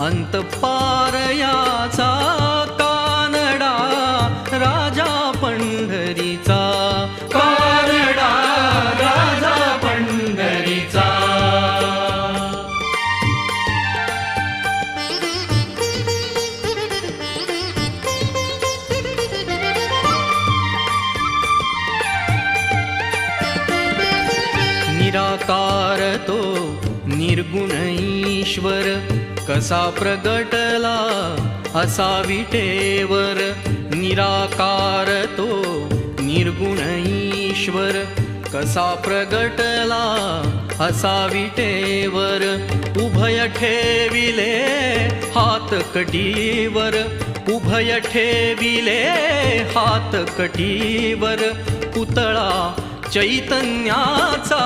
अंतपार याचा कानडा राजा पंढरीचा, कानडा राजा पंढरीचा. निराकार तो निर्गुण ईश्वर कसा प्रगटला असा विटेवर. निराकार तो निर्गुण ईश्वर कसा प्रगटला असा विटेवर. उभय ठेविले हात कटीवर, उभय ठेविले हात कटीवर. पुतळा चैतन्याचा